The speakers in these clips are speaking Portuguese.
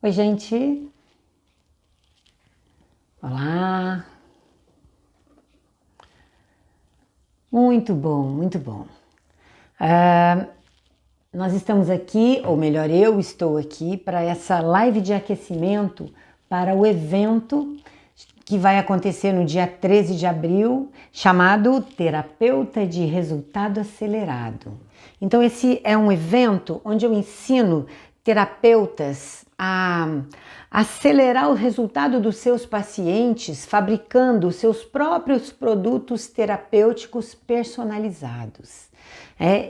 Oi, gente. Olá. Muito bom, muito bom. Nós estamos aqui, ou melhor, eu estou aqui para essa live de aquecimento para o evento que vai acontecer no dia 13 de abril, chamado Terapeuta de Resultado Acelerado. Então, esse é um evento onde eu ensino terapeutas a acelerar o resultado dos seus pacientes, fabricando os seus próprios produtos terapêuticos personalizados.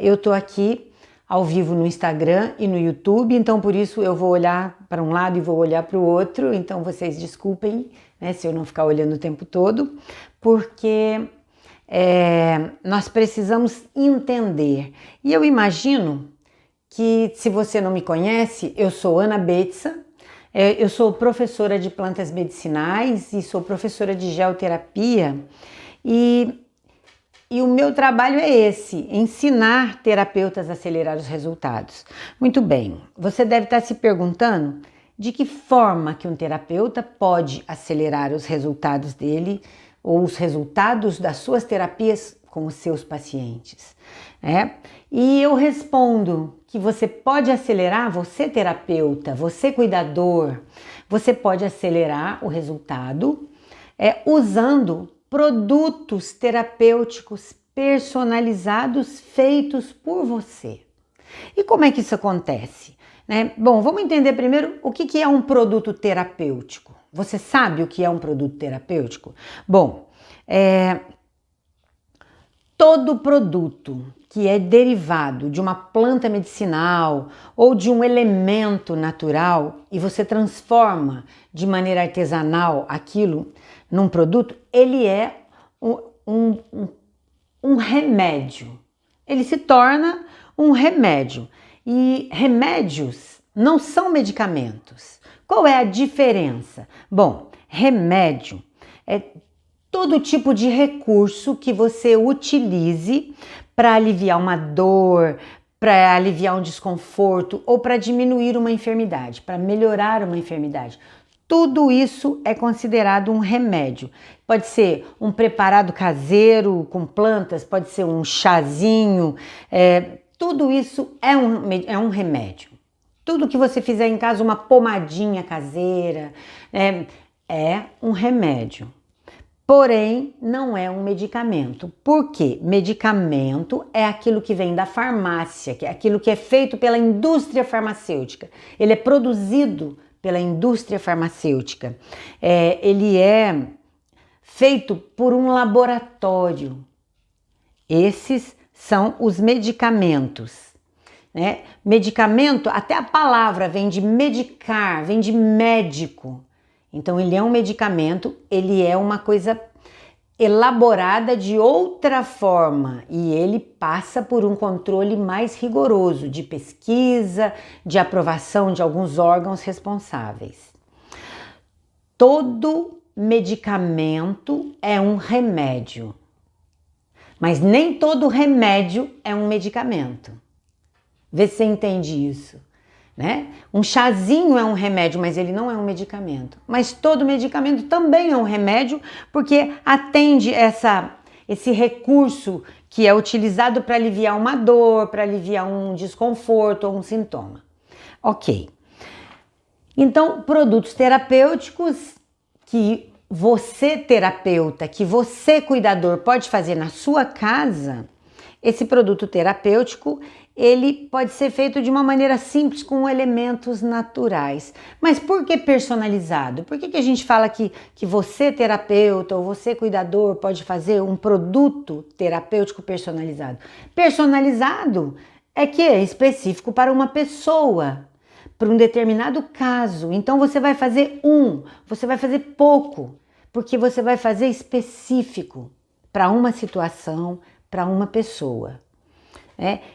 Eu estou aqui ao vivo no Instagram e no YouTube, então por isso eu vou olhar para um lado e vou olhar para o outro, então vocês desculpem, se eu não ficar olhando o tempo todo, porque nós precisamos entender. E eu imagino que, se você não me conhece, eu sou Ana Betsa, eu sou professora de plantas medicinais e sou professora de geoterapia e o meu trabalho é esse, ensinar terapeutas a acelerar os resultados. Muito bem, você deve estar se perguntando de que forma que um terapeuta pode acelerar os resultados dele ou os resultados das suas terapias com os seus pacientes. E eu respondo que você pode acelerar, você terapeuta, você cuidador, você pode acelerar o resultado usando produtos terapêuticos personalizados feitos por você. E como é que isso acontece? Bom, vamos entender primeiro o que é um produto terapêutico. Você sabe o que é um produto terapêutico? Bom, todo produto que é derivado de uma planta medicinal ou de um elemento natural e você transforma de maneira artesanal aquilo num produto, ele é um remédio. Ele se torna um remédio. E remédios não são medicamentos. Qual é a diferença? Bom, remédio é todo tipo de recurso que você utilize para aliviar uma dor, para aliviar um desconforto ou para diminuir uma enfermidade, para melhorar uma enfermidade. Tudo isso é considerado um remédio. Pode ser um preparado caseiro com plantas, pode ser um chazinho, tudo isso é um remédio. Tudo que você fizer em casa, uma pomadinha caseira, é um remédio. Porém, não é um medicamento. Por quê? Medicamento é aquilo que vem da farmácia, que é aquilo que é feito pela indústria farmacêutica. Ele é produzido pela indústria farmacêutica. Ele é feito por um laboratório. Esses são os medicamentos. Medicamento, até a palavra vem de medicar, vem de médico. Então, ele é um medicamento, ele é uma coisa elaborada de outra forma e ele passa por um controle mais rigoroso de pesquisa, de aprovação de alguns órgãos responsáveis. Todo medicamento é um remédio, mas nem todo remédio é um medicamento. Vê se você entende isso. Um chazinho é um remédio, mas ele não é um medicamento. Mas todo medicamento também é um remédio, porque atende esse recurso que é utilizado para aliviar uma dor, para aliviar um desconforto ou um sintoma. Ok. Então, produtos terapêuticos que você terapeuta, que você cuidador pode fazer na sua casa, esse produto terapêutico ele pode ser feito de uma maneira simples com elementos naturais. Mas por que personalizado? Por que a gente fala que você terapeuta ou você cuidador pode fazer um produto terapêutico personalizado? Personalizado é que é específico para uma pessoa, para um determinado caso. Então você vai fazer você vai fazer pouco, porque você vai fazer específico para uma situação, para uma pessoa.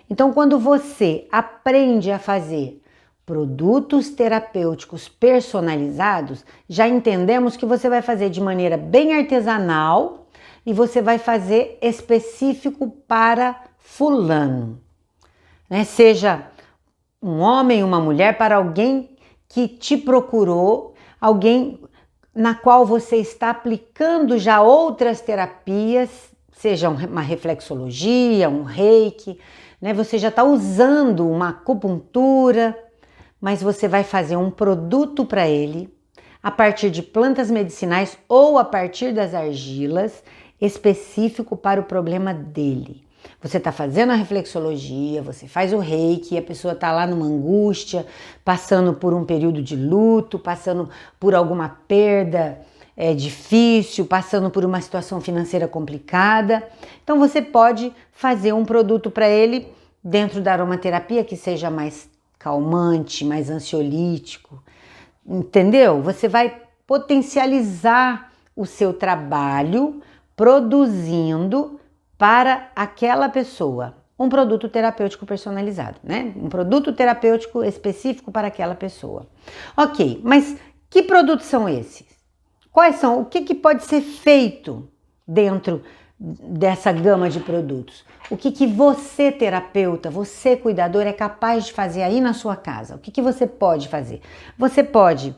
Então, quando você aprende a fazer produtos terapêuticos personalizados, já entendemos que você vai fazer de maneira bem artesanal e você vai fazer específico para fulano. Seja um homem, uma mulher, para alguém que te procurou, alguém na qual você está aplicando já outras terapias, seja uma reflexologia, um reiki, né? Você já está usando uma acupuntura, mas você vai fazer um produto para ele a partir de plantas medicinais ou a partir das argilas, específico para o problema dele. Você está fazendo a reflexologia, você faz o reiki, a pessoa está lá numa angústia, passando por um período de luto, passando por alguma perda difícil, passando por uma situação financeira complicada. Então você pode fazer um produto para ele dentro da aromaterapia que seja mais calmante, mais ansiolítico, entendeu? Você vai potencializar o seu trabalho produzindo para aquela pessoa um produto terapêutico personalizado, né? Um produto terapêutico específico para aquela pessoa. Ok, mas que produtos são esses? Quais são? O que pode ser feito dentro dessa gama de produtos? O que você, terapeuta, você, cuidador, é capaz de fazer aí na sua casa? O que você pode fazer? Você pode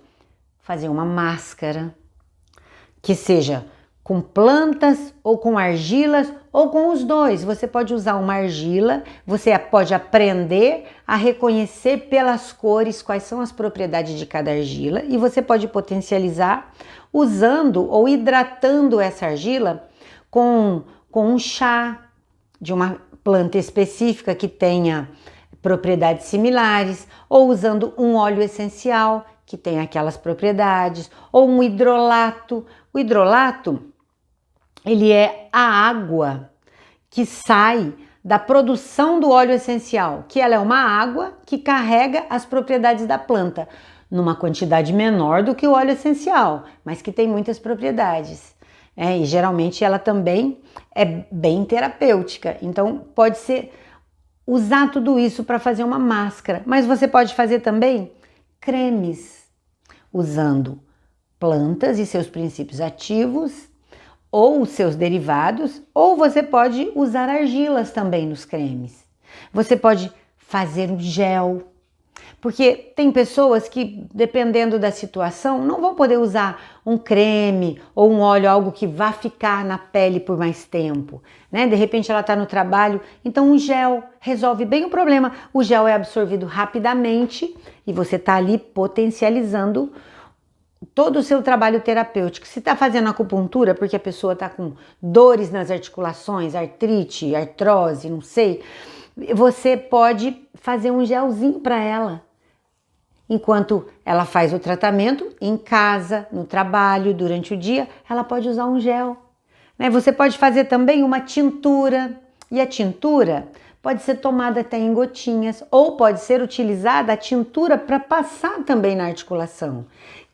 fazer uma máscara que seja com plantas ou com argilas ou com os dois. Você pode usar uma argila, você pode aprender a reconhecer pelas cores quais são as propriedades de cada argila e você pode potencializar usando ou hidratando essa argila com um chá de uma planta específica que tenha propriedades similares, ou usando um óleo essencial que tem aquelas propriedades, ou um hidrolato. O hidrolato, ele é a água que sai da produção do óleo essencial, que ela é uma água que carrega as propriedades da planta, numa quantidade menor do que o óleo essencial, mas que tem muitas propriedades. E geralmente ela também é bem terapêutica, então pode ser usar tudo isso para fazer uma máscara, mas você pode fazer também cremes, usando plantas e seus princípios ativos, ou os seus derivados, ou você pode usar argilas também nos cremes. Você pode fazer um gel, porque tem pessoas que, dependendo da situação, não vão poder usar um creme ou um óleo, algo que vá ficar na pele por mais tempo, né? De repente ela está no trabalho, então um gel resolve bem o problema. O gel é absorvido rapidamente e você está ali potencializando todo o seu trabalho terapêutico. Se está fazendo acupuntura porque a pessoa está com dores nas articulações, artrite, artrose, não sei, você pode fazer um gelzinho para ela. Enquanto ela faz o tratamento em casa, no trabalho, durante o dia, ela pode usar um gel, né? Você pode fazer também uma tintura, e a tintura pode ser tomada até em gotinhas, ou pode ser utilizada a tintura para passar também na articulação,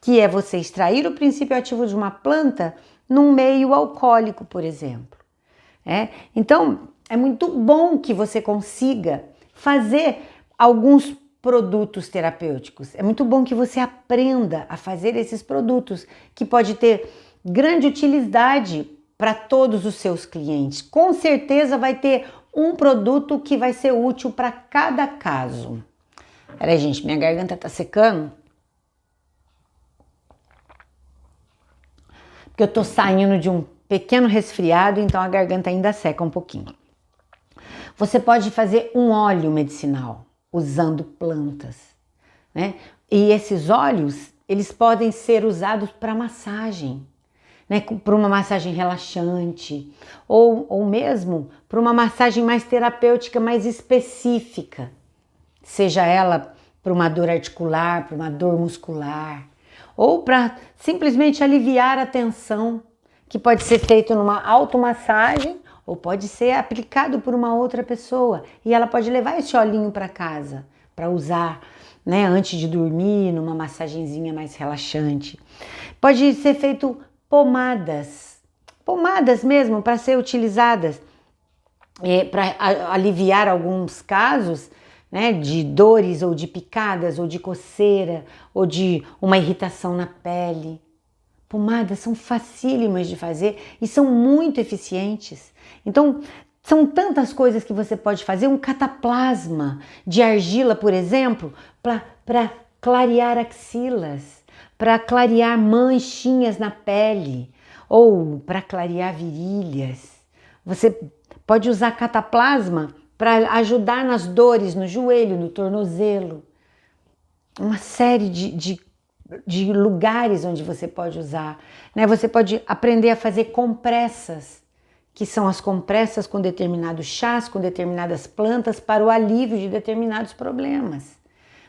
que é você extrair o princípio ativo de uma planta num meio alcoólico, por exemplo. Então, é muito bom que você consiga fazer alguns produtos terapêuticos. É muito bom que você aprenda a fazer esses produtos, que pode ter grande utilidade para todos os seus clientes. Com certeza vai ter um produto que vai ser útil para cada caso. Peraí, gente, minha garganta tá secando. Porque eu tô saindo de um pequeno resfriado, então a garganta ainda seca um pouquinho. Você pode fazer um óleo medicinal usando plantas, né? E esses óleos, eles podem ser usados para massagem, né? Para uma massagem relaxante, ou mesmo para uma massagem mais terapêutica, mais específica, seja ela para uma dor articular, para uma dor muscular, ou para simplesmente aliviar a tensão, que pode ser feito numa automassagem ou pode ser aplicado por uma outra pessoa e ela pode levar esse olhinho para casa para usar, né, antes de dormir, numa massagenzinha mais relaxante. Pode ser feito pomadas mesmo para ser utilizadas para aliviar alguns casos, né, de dores ou de picadas ou de coceira ou de uma irritação na pele. Pomadas são facílimas de fazer e são muito eficientes. Então, são tantas coisas que você pode fazer. Um cataplasma de argila, por exemplo, para clarear axilas, para clarear manchinhas na pele ou para clarear virilhas. Você pode usar cataplasma para ajudar nas dores no joelho, no tornozelo. Uma série de lugares onde você pode usar, né? Você pode aprender a fazer compressas, que são as compressas com determinados chás, com determinadas plantas para o alívio de determinados problemas.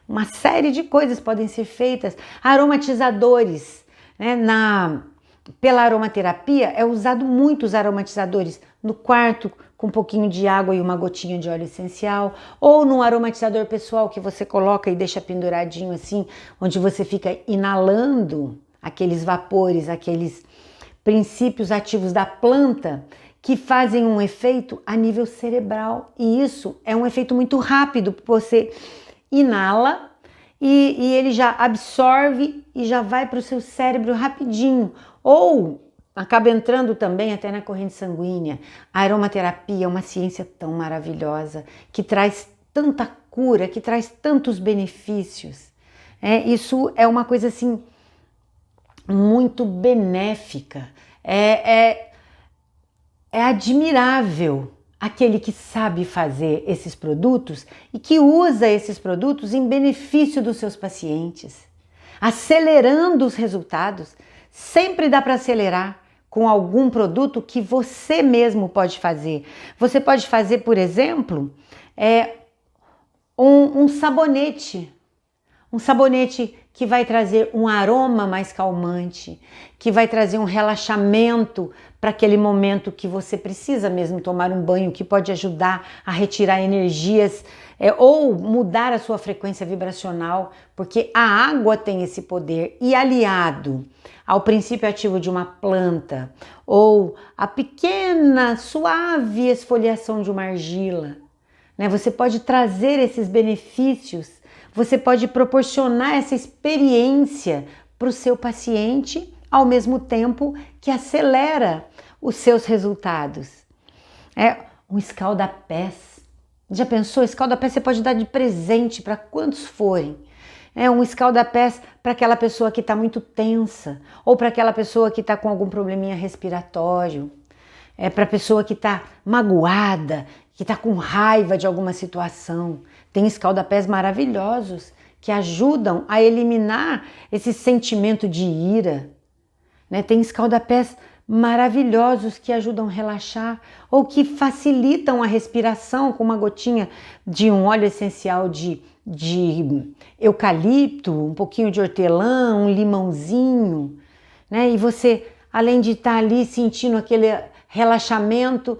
Uma série de coisas podem ser feitas. Aromatizadores, né? Pela aromaterapia é usado muito os aromatizadores no quarto, com um pouquinho de água e uma gotinha de óleo essencial, ou num aromatizador pessoal que você coloca e deixa penduradinho assim, onde você fica inalando aqueles vapores, aqueles princípios ativos da planta que fazem um efeito a nível cerebral. E isso é um efeito muito rápido, você inala e ele já absorve e já vai para o seu cérebro rapidinho. Ou acaba entrando também até na corrente sanguínea. A aromaterapia é uma ciência tão maravilhosa, que traz tanta cura, que traz tantos benefícios. Isso é uma coisa assim muito benéfica. É admirável aquele que sabe fazer esses produtos e que usa esses produtos em benefício dos seus pacientes, acelerando os resultados. Sempre dá para acelerar com algum produto que você mesmo pode fazer. Você pode fazer, por exemplo, um sabonete. Um sabonete que vai trazer um aroma mais calmante, que vai trazer um relaxamento para aquele momento que você precisa mesmo tomar um banho, que pode ajudar a retirar energias ou mudar a sua frequência vibracional, porque a água tem esse poder e aliado ao princípio ativo de uma planta ou a pequena, suave esfoliação de uma argila, né? Você pode trazer esses benefícios, você pode proporcionar essa experiência para o seu paciente, ao mesmo tempo que acelera os seus resultados. Um escalda-pés. Já pensou? Escalda-pés você pode dar de presente para quantos forem. Um escalda-pés para aquela pessoa que está muito tensa, ou para aquela pessoa que está com algum probleminha respiratório, para a pessoa que está magoada, que está com raiva de alguma situação. Tem escalda-pés maravilhosos que ajudam a eliminar esse sentimento de ira, né? Tem escalda-pés maravilhosos que ajudam a relaxar ou que facilitam a respiração com uma gotinha de um óleo essencial de eucalipto, um pouquinho de hortelã, um limãozinho, né? E você, além de estar ali sentindo aquele relaxamento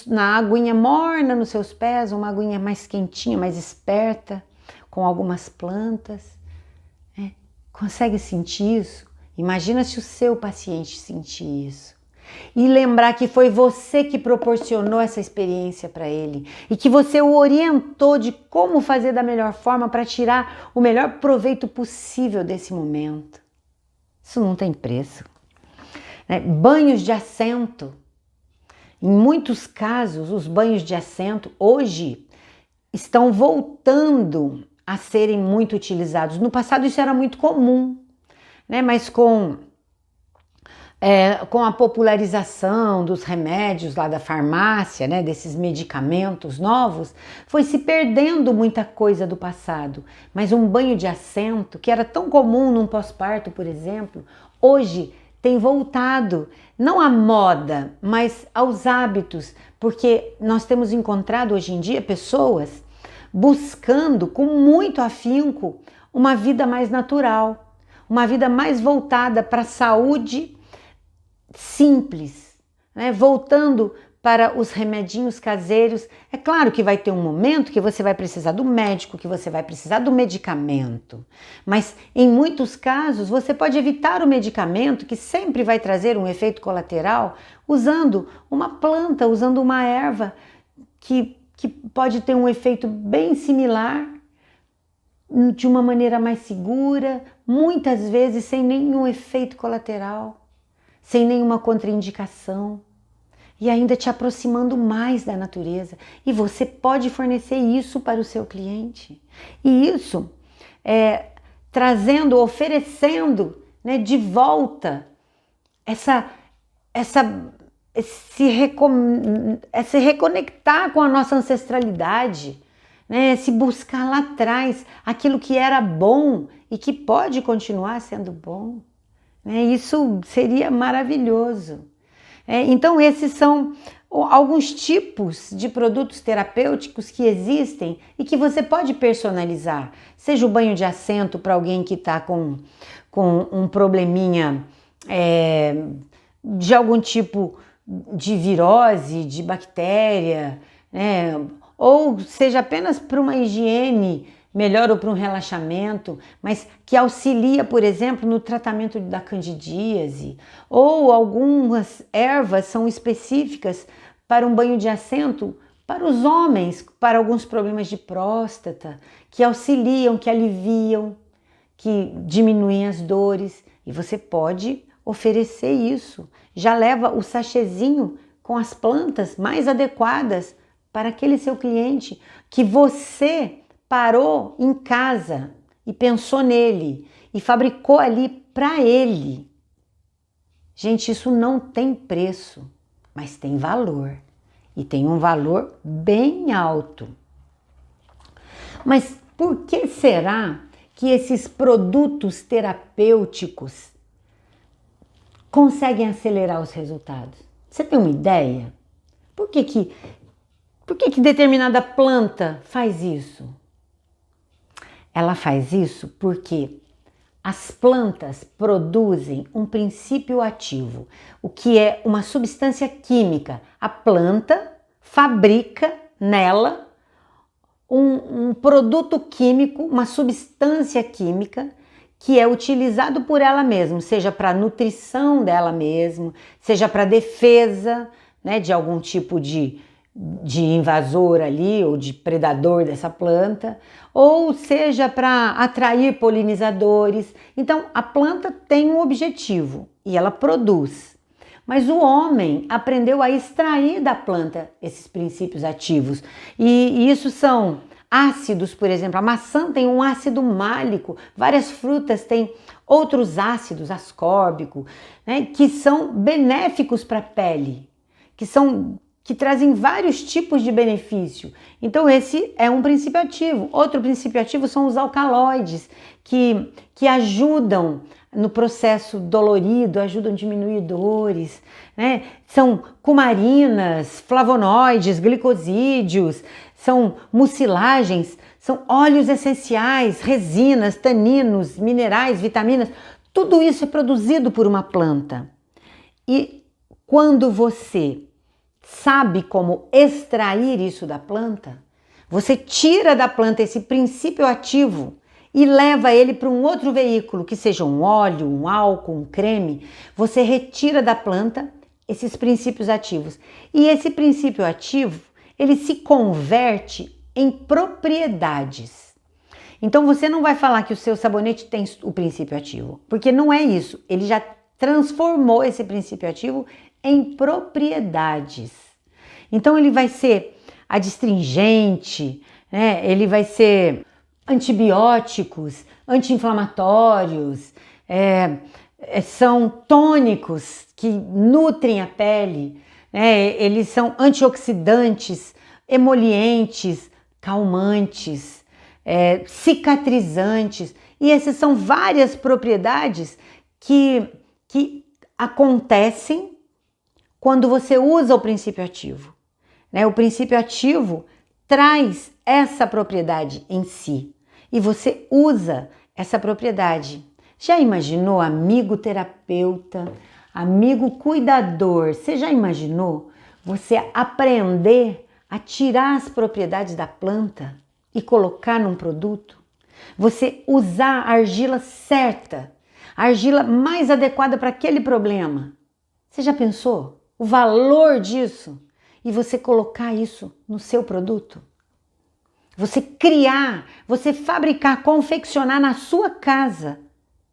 na aguinha morna nos seus pés, uma aguinha mais quentinha, mais esperta, com algumas plantas, consegue sentir isso? Imagina se o seu paciente sentir isso. E lembrar que foi você que proporcionou essa experiência para ele e que você o orientou de como fazer da melhor forma para tirar o melhor proveito possível desse momento. Isso não tem preço. Banhos de assento. Em muitos casos, os banhos de assento hoje estão voltando a serem muito utilizados. No passado isso era muito comum, né? Mas com a popularização dos remédios lá da farmácia, né, desses medicamentos novos, foi se perdendo muita coisa do passado. Mas um banho de assento, que era tão comum num pós-parto, por exemplo, hoje tem voltado, não à moda, mas aos hábitos, porque nós temos encontrado hoje em dia pessoas buscando com muito afinco uma vida mais natural, uma vida mais voltada para a saúde simples, né? Voltando para os remedinhos caseiros. É claro que vai ter um momento que você vai precisar do médico, que você vai precisar do medicamento, mas em muitos casos você pode evitar o medicamento, que sempre vai trazer um efeito colateral, usando uma planta, usando uma erva que pode ter um efeito bem similar, de uma maneira mais segura, muitas vezes sem nenhum efeito colateral, sem nenhuma contraindicação, e ainda te aproximando mais da natureza. E você pode fornecer isso para o seu cliente. E isso trazendo, oferecendo, né, de volta se reconectar com a nossa ancestralidade, né, se buscar lá atrás aquilo que era bom e que pode continuar sendo bom. Né, isso seria maravilhoso. Então, esses são alguns tipos de produtos terapêuticos que existem e que você pode personalizar. Seja o banho de assento para alguém que está com um probleminha de algum tipo de virose, de bactéria, né? Ou seja apenas para uma higiene melhor ou para um relaxamento, mas que auxilia, por exemplo, no tratamento da candidíase, ou algumas ervas são específicas para um banho de assento para os homens, para alguns problemas de próstata, que auxiliam, que aliviam, que diminuem as dores, e você pode oferecer isso. Já leva o sachêzinho com as plantas mais adequadas para aquele seu cliente que você parou em casa e pensou nele e fabricou ali para ele. Gente, isso não tem preço, mas tem valor, e tem um valor bem alto. Mas por que será que esses produtos terapêuticos conseguem acelerar os resultados? Você tem uma ideia? Por que determinada planta faz isso? Ela faz isso porque as plantas produzem um princípio ativo, o que é uma substância química. A planta fabrica nela um produto químico, uma substância química que é utilizado por ela mesma, seja para nutrição dela mesma, seja para defesa, né, de algum tipo de invasor ali ou de predador dessa planta, ou seja para atrair polinizadores. Então a planta tem um objetivo e ela produz. Mas o homem aprendeu a extrair da planta esses princípios ativos. E isso são ácidos, por exemplo. A maçã tem um ácido málico, várias frutas têm outros ácidos, ascórbico, né, que são benéficos para a pele, que trazem vários tipos de benefício. Então esse é um princípio ativo. Outro princípio ativo são os alcaloides, que ajudam no processo dolorido, ajudam a diminuir dores, né? São cumarinas, flavonoides, glicosídeos, são mucilagens, são óleos essenciais, resinas, taninos, minerais, vitaminas. Tudo isso é produzido por uma planta. E quando você sabe como extrair isso da planta, você tira da planta esse princípio ativo e leva ele para um outro veículo, que seja um óleo, um álcool, um creme. Você retira da planta esses princípios ativos. E esse princípio ativo, ele se converte em propriedades. Então você não vai falar que o seu sabonete tem o princípio ativo, porque não é isso. Ele já transformou esse princípio ativo em propriedades. Então ele vai ser adstringente, né? Ele vai ser antibióticos, anti-inflamatórios, são tônicos que nutrem a pele, né? Eles são antioxidantes, emolientes, calmantes, cicatrizantes, e essas são várias propriedades que acontecem quando você usa o princípio ativo, né? O princípio ativo traz essa propriedade em si e você usa essa propriedade. Já imaginou, amigo terapeuta, amigo cuidador? Você já imaginou você aprender a tirar as propriedades da planta e colocar num produto? Você usar a argila certa, a argila mais adequada para aquele problema. Você já pensou o valor disso? E você colocar isso no seu produto? Você criar, você fabricar, confeccionar na sua casa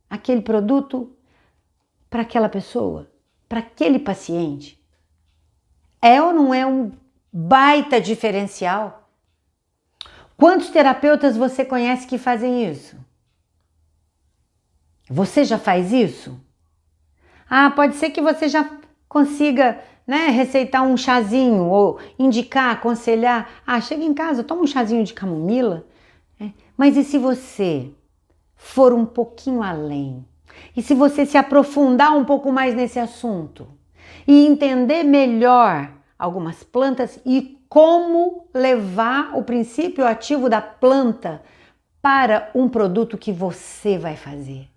aquele produto para aquela pessoa, para aquele paciente. É ou não é um baita diferencial? Quantos terapeutas você conhece que fazem isso? Você já faz isso? Ah, pode ser que você já consiga, né, receitar um chazinho ou indicar, aconselhar. Ah, chega em casa, toma um chazinho de camomila. Mas e se você for um pouquinho além? E se você se aprofundar um pouco mais nesse assunto e entender melhor algumas plantas e como levar o princípio ativo da planta para um produto que você vai fazer?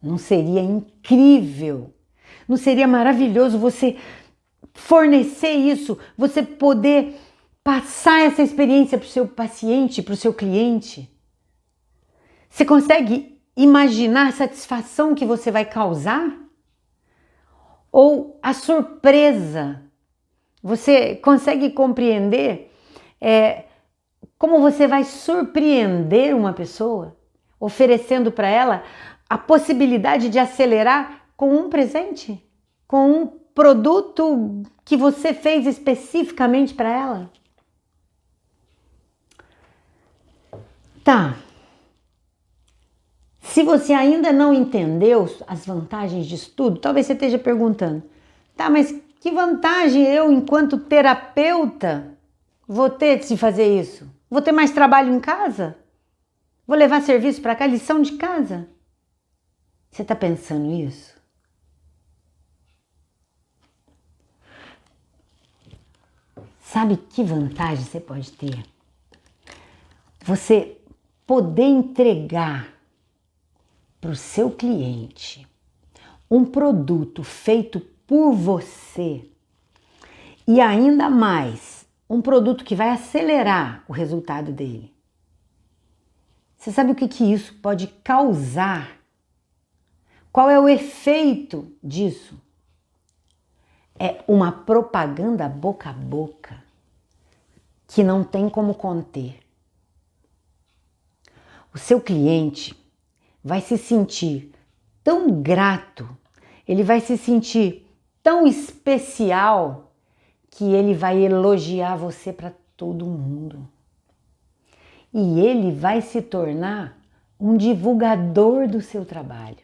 Não seria incrível? Não seria maravilhoso você fornecer isso, você poder passar essa experiência para o seu paciente, para o seu cliente? Você consegue imaginar a satisfação que você vai causar? Ou a surpresa? Você consegue compreender como você vai surpreender uma pessoa, oferecendo para ela a possibilidade de acelerar com um presente? Com um produto que você fez especificamente para ela? Tá. Se você ainda não entendeu as vantagens disso tudo, talvez você esteja perguntando, tá, mas que vantagem eu, enquanto terapeuta, vou ter de fazer isso? Vou ter mais trabalho em casa? Vou levar serviço para cá, lição de casa? Você está pensando isso? Sabe que vantagem você pode ter? Você poder entregar para o seu cliente um produto feito por você e ainda mais um produto que vai acelerar o resultado dele. Você sabe o que isso pode causar? Qual é o efeito disso? É uma propaganda boca a boca que não tem como conter. O seu cliente vai se sentir tão grato, ele vai se sentir tão especial que ele vai elogiar você para todo mundo. E ele vai se tornar um divulgador do seu trabalho.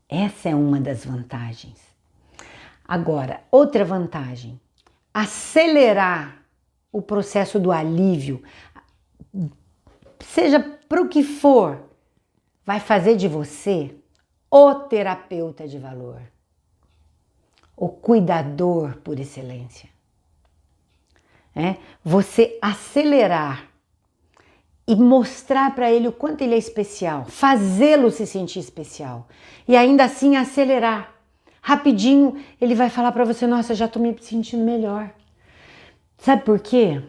Essa é uma das vantagens. Agora, outra vantagem, acelerar o processo do alívio, seja para o que for, vai fazer de você o terapeuta de valor, o cuidador por excelência. Você acelerar e mostrar para ele o quanto ele é especial, fazê-lo se sentir especial e ainda assim acelerar. Rapidinho ele vai falar para você, nossa, já estou me sentindo melhor. Sabe por quê?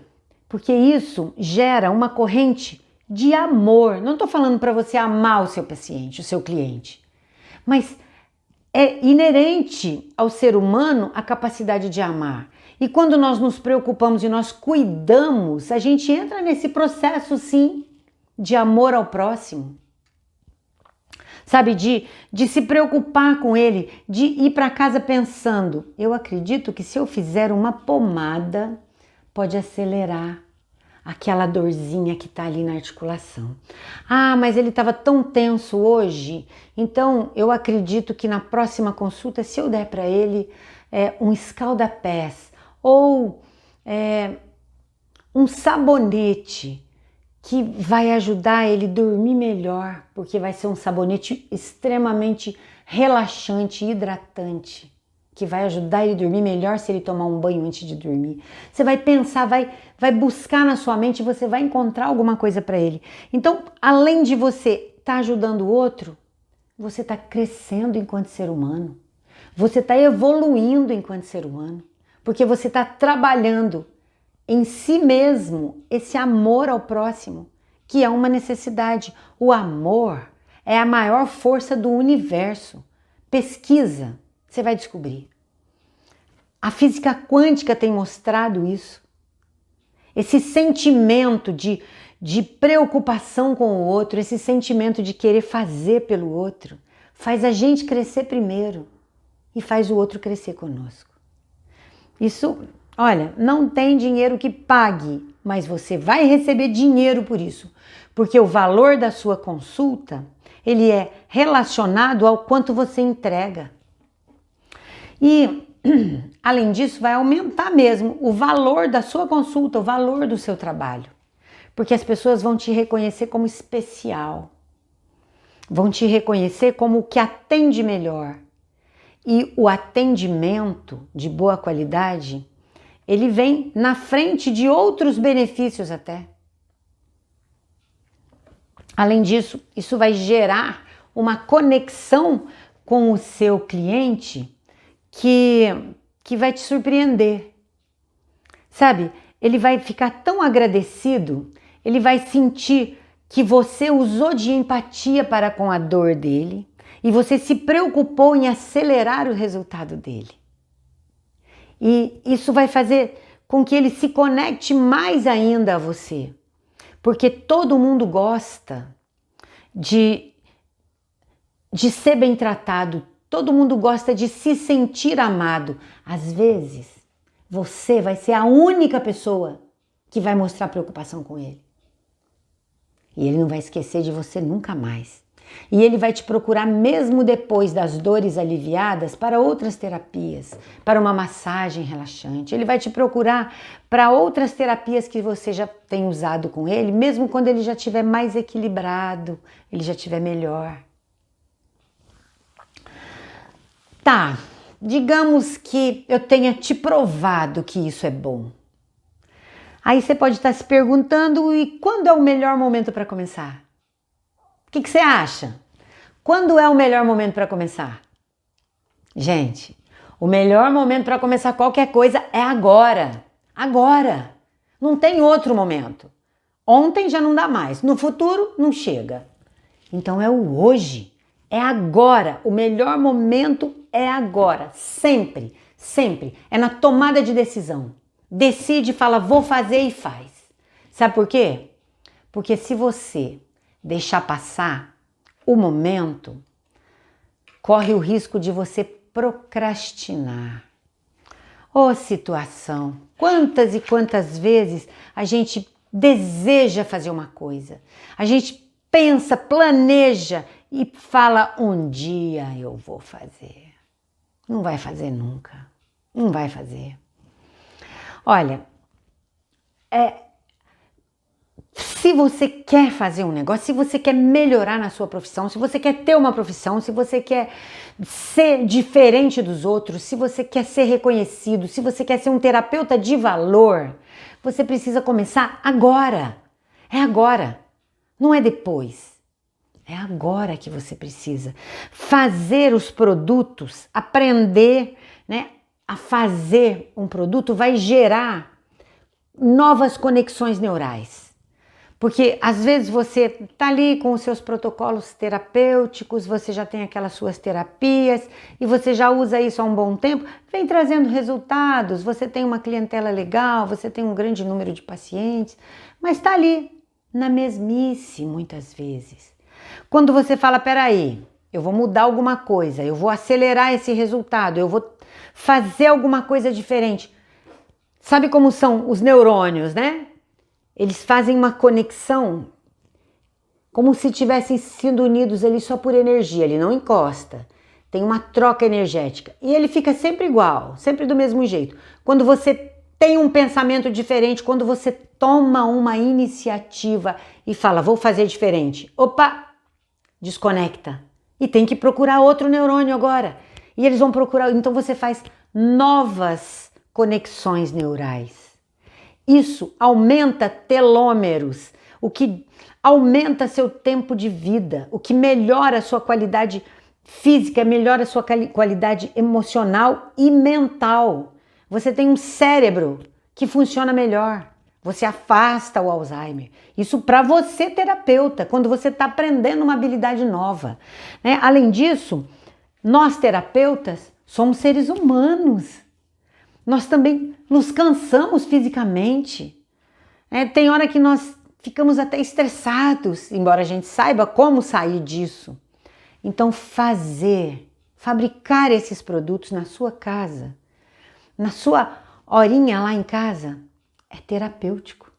Porque isso gera uma corrente de amor. Não estou falando para você amar o seu paciente, o seu cliente, mas é inerente ao ser humano a capacidade de amar. E quando nós nos preocupamos e nós cuidamos, a gente entra nesse processo, sim, de amor ao próximo. Sabe, de se preocupar com ele, de ir para casa pensando, eu acredito que se eu fizer uma pomada, pode acelerar aquela dorzinha que está ali na articulação. Ah, mas ele estava tão tenso hoje, então eu acredito que na próxima consulta, se eu der para ele um escalda-pés ou um sabonete que vai ajudar ele a dormir melhor, porque vai ser um sabonete extremamente relaxante e hidratante, que vai ajudar ele a dormir melhor se ele tomar um banho antes de dormir. Você vai pensar, vai buscar na sua mente e você vai encontrar alguma coisa para ele. Então, além de você estar ajudando o outro, você está crescendo enquanto ser humano. Você está evoluindo enquanto ser humano, porque você está trabalhando em si mesmo esse amor ao próximo, que é uma necessidade. O amor é a maior força do universo. Pesquisa, você vai descobrir. A física quântica tem mostrado isso. Esse sentimento de preocupação com o outro, esse sentimento de querer fazer pelo outro, faz a gente crescer primeiro e faz o outro crescer conosco. Isso, olha, não tem dinheiro que pague, mas você vai receber dinheiro por isso, porque o valor da sua consulta, ele é relacionado ao quanto você entrega. E, além disso, vai aumentar mesmo o valor da sua consulta, o valor do seu trabalho, porque as pessoas vão te reconhecer como especial, vão te reconhecer como o que atende melhor. E o atendimento de boa qualidade, ele vem na frente de outros benefícios até. Além disso, isso vai gerar uma conexão com o seu cliente que vai te surpreender. Sabe, ele vai ficar tão agradecido, ele vai sentir que você usou de empatia para com a dor dele e você se preocupou em acelerar o resultado dele. E isso vai fazer com que ele se conecte mais ainda a você, porque todo mundo gosta de ser bem tratado, todo mundo gosta de se sentir amado. Às vezes, você vai ser a única pessoa que vai mostrar preocupação com ele. E ele não vai esquecer de você nunca mais. E ele vai te procurar mesmo depois das dores aliviadas para outras terapias, para uma massagem relaxante. Ele vai te procurar para outras terapias que você já tem usado com ele, mesmo quando ele já estiver mais equilibrado, ele já estiver melhor. Tá, digamos que eu tenha te provado que isso é bom. Aí você pode estar se perguntando, e quando é o melhor momento para começar? O que você acha? Quando é o melhor momento para começar? Gente, o melhor momento para começar qualquer coisa é agora. Agora. Não tem outro momento. Ontem já não dá mais. No futuro não chega. Então é o hoje. É agora. O melhor momento é agora. Sempre. Sempre. É na tomada de decisão. Decide, fala, vou fazer e faz. Sabe por quê? Porque se você deixar passar o momento, corre o risco de você procrastinar. Ô situação, quantas e quantas vezes a gente deseja fazer uma coisa, a gente pensa, planeja e fala, um dia eu vou fazer. Não vai fazer nunca, não vai fazer. Olha, se você quer fazer um negócio, se você quer melhorar na sua profissão, se você quer ter uma profissão, se você quer ser diferente dos outros, se você quer ser reconhecido, se você quer ser um terapeuta de valor, você precisa começar agora. É agora, não é depois. É agora que você precisa fazer os produtos, aprender, né, a fazer um produto vai gerar novas conexões neurais. Porque às vezes você tá ali com os seus protocolos terapêuticos, você já tem aquelas suas terapias e você já usa isso há um bom tempo, vem trazendo resultados, você tem uma clientela legal, você tem um grande número de pacientes, mas tá ali na mesmice muitas vezes. Quando você fala, peraí, eu vou mudar alguma coisa, eu vou acelerar esse resultado, eu vou fazer alguma coisa diferente. Sabe como são os neurônios, né? Eles fazem uma conexão como se tivessem sido unidos ali só por energia, ele não encosta. Tem uma troca energética e ele fica sempre igual, sempre do mesmo jeito. Quando você tem um pensamento diferente, quando você toma uma iniciativa e fala, vou fazer diferente, opa, desconecta. E tem que procurar outro neurônio agora. E eles vão procurar, então você faz novas conexões neurais. Isso aumenta telômeros, o que aumenta seu tempo de vida, o que melhora a sua qualidade física, melhora a sua qualidade emocional e mental. Você tem um cérebro que funciona melhor. Você afasta o Alzheimer. Isso para você, terapeuta, quando você está aprendendo uma habilidade nova, né? Além disso, nós terapeutas somos seres humanos. Nós também nos cansamos fisicamente. Tem hora que nós ficamos até estressados, embora a gente saiba como sair disso. Então fabricar esses produtos na sua casa, na sua horinha lá em casa, é terapêutico.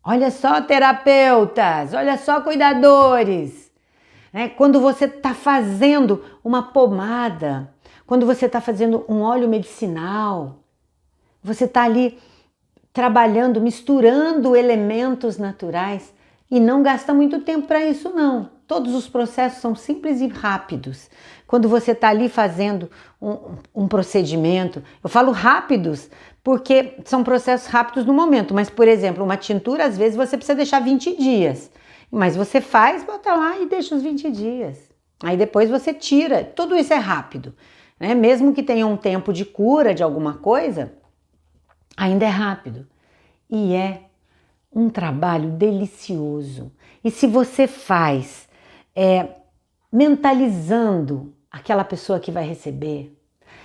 Olha só, terapeutas, olha só, cuidadores. Né? Quando você está fazendo uma pomada, quando você está fazendo um óleo medicinal, você está ali trabalhando, misturando elementos naturais e não gasta muito tempo para isso, não. Todos os processos são simples e rápidos. Quando você está ali fazendo um procedimento, eu falo rápidos porque são processos rápidos no momento, mas, por exemplo, uma tintura, às vezes você precisa deixar 20 dias, mas você faz, bota lá e deixa os 20 dias. Aí depois você tira, tudo isso é rápido, né? Mesmo que tenha um tempo de cura de alguma coisa, ainda é rápido. E é um trabalho delicioso. E se você faz mentalizando aquela pessoa que vai receber,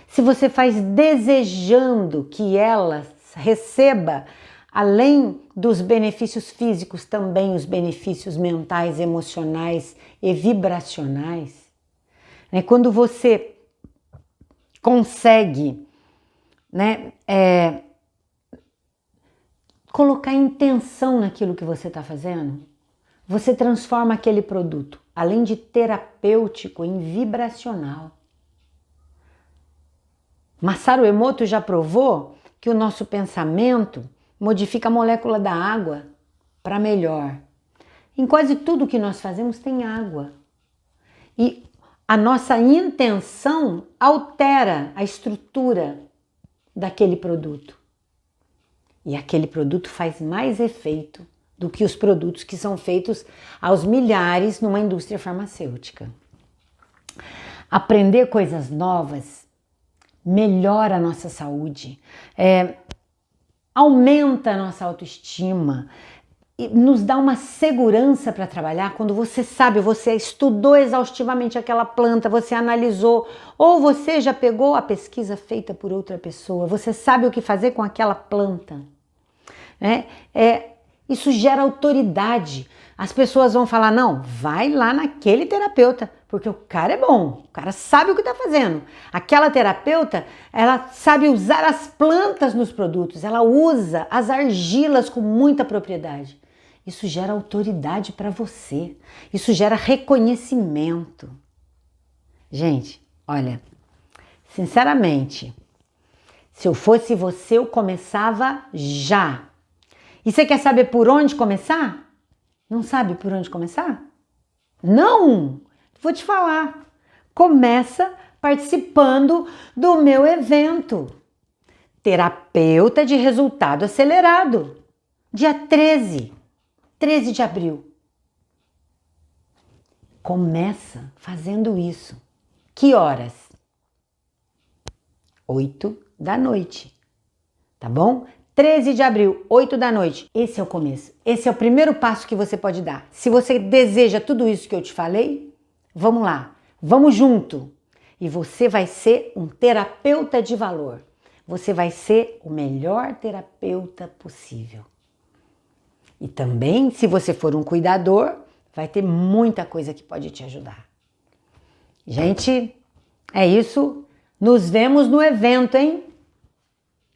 se você faz desejando que ela receba, além dos benefícios físicos, também os benefícios mentais, emocionais e vibracionais, né? Quando você consegue, né, colocar intenção naquilo que você está fazendo, você transforma aquele produto, além de terapêutico, em vibracional. Masaru Emoto já provou que o nosso pensamento modifica a molécula da água para melhor. Em quase tudo que nós fazemos tem água. E a nossa intenção altera a estrutura daquele produto. E aquele produto faz mais efeito do que os produtos que são feitos aos milhares numa indústria farmacêutica. Aprender coisas novas melhora a nossa saúde, aumenta a nossa autoestima, e nos dá uma segurança para trabalhar quando você sabe, você estudou exaustivamente aquela planta, você analisou, ou você já pegou a pesquisa feita por outra pessoa, você sabe o que fazer com aquela planta. Né? Isso gera autoridade. As pessoas vão falar, não, vai lá naquele terapeuta, porque o cara é bom, o cara sabe o que está fazendo. Aquela terapeuta, ela sabe usar as plantas nos produtos, ela usa as argilas com muita propriedade. Isso gera autoridade para você, isso gera reconhecimento. Gente, olha, sinceramente, se eu fosse você, eu começava já. E você quer saber por onde começar? Não sabe por onde começar? Não! Vou te falar. Começa participando do meu evento. Terapeuta de Resultado Acelerado. Dia 13 de abril. Começa fazendo isso. Que horas? 8 da noite. Tá bom? 13 de abril, 8 da noite. Esse é o começo. Esse é o primeiro passo que você pode dar. Se você deseja tudo isso que eu te falei, vamos lá. Vamos junto. E você vai ser um terapeuta de valor. Você vai ser o melhor terapeuta possível. E também, se você for um cuidador, vai ter muita coisa que pode te ajudar. Gente, é isso. Nos vemos no evento, hein?